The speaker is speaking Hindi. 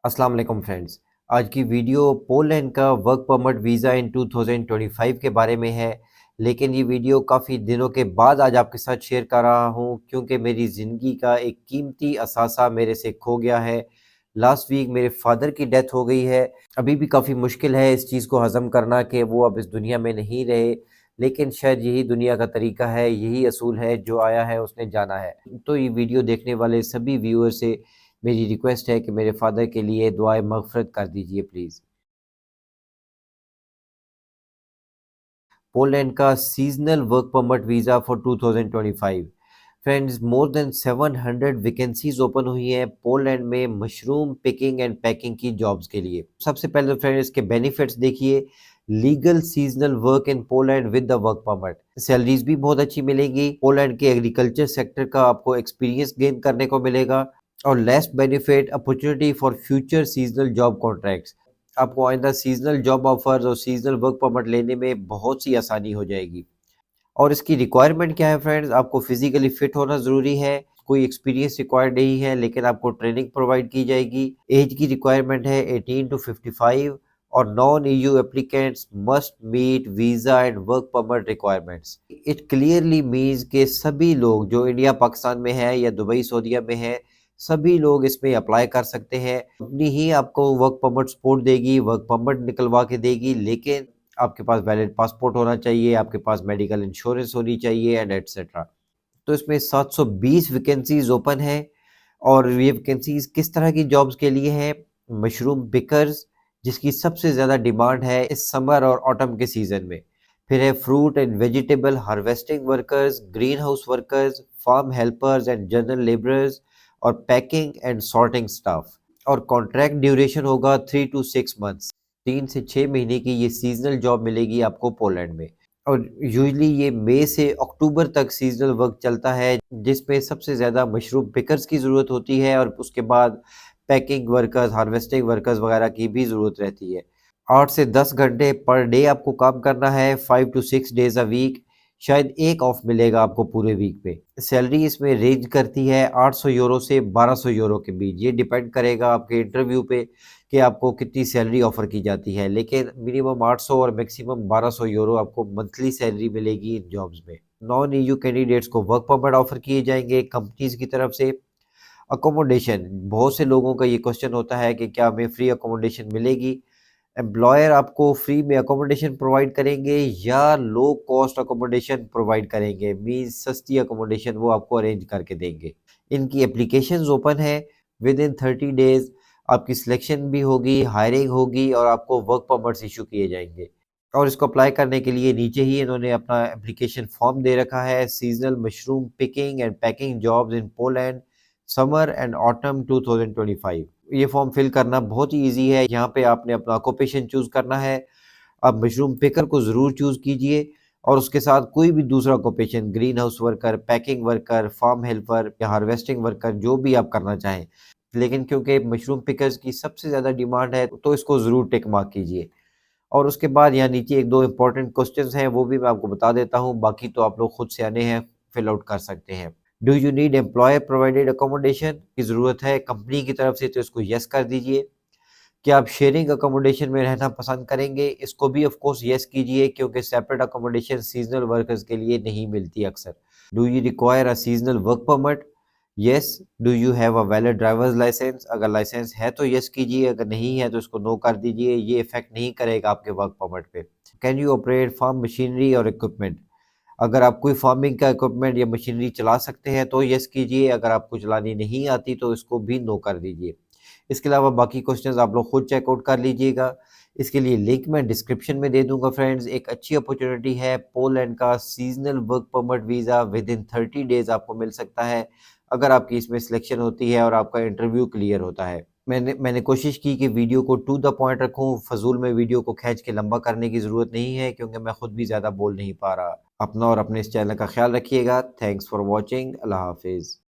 अस्सलाम वालेकुम फ्रेंड्स। आज की वीडियो पोलैंड का वर्क परमिट वीज़ा इन 2025 के बारे में है। लेकिन ये वीडियो काफ़ी दिनों के बाद आज आपके साथ शेयर कर रहा हूँ क्योंकि मेरी ज़िंदगी का एक कीमती असासा मेरे से खो गया है। लास्ट वीक मेरे फादर की डेथ हो गई है। अभी भी काफ़ी मुश्किल है इस चीज़ को हज़म करना कि वो अब इस दुनिया में नहीं रहे। लेकिन शायद यही दुनिया का तरीका है, यही असूल है, जो आया है उसने जाना है। तो ये वीडियो देखने वाले सभी व्यूअर से मेरी रिक्वेस्ट है कि मेरे फादर के लिए दुआए मग़फ़िरत कर दीजिए प्लीज़। पोलैंड का seasonal work permit visa for 2025। Friends, more than 700 vacancies open हुई हैं पोलैंड में मशरूम पिकिंग एंड पैकिंग की जॉब्स के लिए। सबसे पहले तो फ्रेंड्स इसके बेनिफिट्स देखिए। Legal seasonal work in Poland with the work permit. Salaries भी बहुत अच्छी मिलेंगी। पोलैंड के एग्रीकल्चर सेक्टर का आपको एक्सपीरियंस गेन करने को मिलेगा। और last benefit, opportunity for future seasonal job contracts. आपको आइंदा सीज़नल जॉब ऑफर्स और सीज़नल वर्क परमिट लेने में बहुत सी आसानी हो जाएगी। और इसकी रिक्वायरमेंट क्या है फ्रेंड्स? आपको फिज़िकली फिट होना ज़रूरी है, कोई एक्सपीरियंस रिक्वायर्ड नहीं है, लेकिन आपको ट्रेनिंग प्रोवाइड की जाएगी। एज की रिक्वायरमेंट है 18 टू 55 और non EU applicants must meet visa and work permit requirements. It clearly means कि सभी लोग जो इंडिया, पाकिस्तान में है या दुबई, सऊदीया में है, सभी लोग इसमें अप्लाई कर सकते हैं। कंपनी ही आपको वर्क परमिट सपोर्ट देगी, वर्क परमिट निकलवा के देगी, लेकिन आपके पास वैलिड पासपोर्ट होना चाहिए, आपके पास मेडिकल इंश्योरेंस होनी चाहिए एंड एटसेट्रा। तो इसमें 720 वैकेंसीज़ ओपन है। और ये वैकेंसीज़ किस तरह की जॉब्स के लिए हैं? मशरूम पिकर्स, जिसकी सबसे ज़्यादा डिमांड है इस समर और ऑटम के सीज़न में। फिर है fruit and vegetable harvesting workers, green house workers, farm helpers and general labourers और पैकिंग एंड सॉर्टिंग स्टाफ। और कॉन्ट्रैक्ट ड्यूरेशन होगा 3 टू 6 मंथ्स। 3 से 6 महीने की ये सीज़नल जॉब मिलेगी आपको पोलैंड में। और यूजुअली ये मई से अक्टूबर तक सीज़नल वर्क चलता है, जिसमें सबसे ज़्यादा मशरूम पिकर्स की ज़रूरत होती है और उसके बाद पैकिंग वर्कर्स, हार्वेस्टिंग वर्कर्स वगैरह की भी ज़रूरत रहती है। 8 से 10 घंटे पर डे आपको काम करना है, 5 टू 6 डेज़ अ वीक। शायद एक ऑफ मिलेगा आपको पूरे वीक पे। सैलरी इसमें रेंज करती है 800 यूरो से 1200 यूरो के बीच। ये डिपेंड करेगा आपके इंटरव्यू पे कि आपको कितनी सैलरी ऑफ़र की जाती है, लेकिन मिनिमम 800 और मैक्सिमम 1200 यूरो आपको मंथली सैलरी मिलेगी इन जॉब्स में। नॉन ईयू कैंडिडेट्स को वर्क परमिट ऑफ़र किए जाएँगे कंपनीज़ की तरफ से। अकोमोडेशन, बहुत से लोगों का ये क्वेश्चन होता है कि क्या हमें फ्री अकोमोडेशन मिलेगी? एम्प्लॉयर आपको फ्री में अकोमोडेशन प्रोवाइड करेंगे या लो कॉस्ट अकोमोडेशन प्रोवाइड करेंगे, मीन्स सस्ती अकोमोडेशन वो आपको अरेंज करके देंगे। इनकी एप्लीकेशंस ओपन है। विद इन 30 डेज़ आपकी सिलेक्शन भी होगी, हायरिंग होगी और आपको वर्क परमिट्स इशू किए जाएंगे। और इसको अप्लाई करने के लिए नीचे ही इन्होंने अपना एप्लीकेशन फॉर्म दे रखा है। Seasonal mushroom picking and packing jobs in Poland summer and autumn 2025। ये फॉर्म फिल करना बहुत ही ईजी है। यहाँ पे आपने अपना ऑक्यूपेशन चूज़ करना है। आप मशरूम पिकर को ज़रूर चूज़ कीजिए और उसके साथ कोई भी दूसरा occupation, green house worker, packing worker, farm helper या हार्वेस्टिंग वर्कर, जो भी आप करना चाहें। लेकिन क्योंकि मशरूम पिकर्स की सबसे ज़्यादा डिमांड है, तो इसको ज़रूर टिक मार्क कीजिए। और उसके बाद यहाँ नीचे 1-2 इम्पोर्टेंट क्वेश्चंस हैं, वो भी मैं आपको बता देता हूँ, बाकी तो आप लोग खुद सियाने हैं, फिल आउट कर सकते हैं। Do you need employer provided accommodation? की ज़रूरत है कंपनी की तरफ से, तो इसको येस कर दीजिए। क्या आप शेयरिंग अकोमोडेशन में रहना पसंद करेंगे? इसको भी ऑफ कोर्स येस कीजिए, क्योंकि सेपरेट अकोमोडेशन सीज़नल वर्कर्स के लिए नहीं मिलती अक्सर। Do you require a seasonal work permit? Yes. Do you have a valid driver's licence? अगर लाइसेंस है तो येस कीजिए, अगर नहीं है तो इसको नो कर दीजिए, ये इफ़ेक्ट नहीं करेगा आपके वर्क परमिट पे। Can you operate farm machinery और इक्विपमेंट? अगर आप कोई फार्मिंग का इक्विपमेंट या मशीनरी चला सकते हैं तो येस कीजिए, अगर आपको चलानी नहीं आती तो इसको भी नो कर दीजिए। इसके अलावा बाकी क्वेश्चंस आप लोग खुद चेकआउट कर लीजिएगा। इसके लिए लिंक मैं डिस्क्रिप्शन में दे दूंगा फ्रेंड्स। एक अच्छी अपॉर्चुनिटी है, पोलैंड का seasonal work permit visa with in 30 days आपको मिल सकता है, अगर आपकी इसमें सिलेक्शन होती है और आपका इंटरव्यू क्लियर होता है। मैंने कोशिश की कि वीडियो को टू द पॉइंट रखूं, फजूल में वीडियो को खींच के लंबा करने की ज़रूरत नहीं है, क्योंकि मैं खुद भी ज़्यादा बोल नहीं पा रहा। अपना और अपने इस चैनल का ख्याल रखिएगा। Thanks for watching. अल्लाह हाफिज़।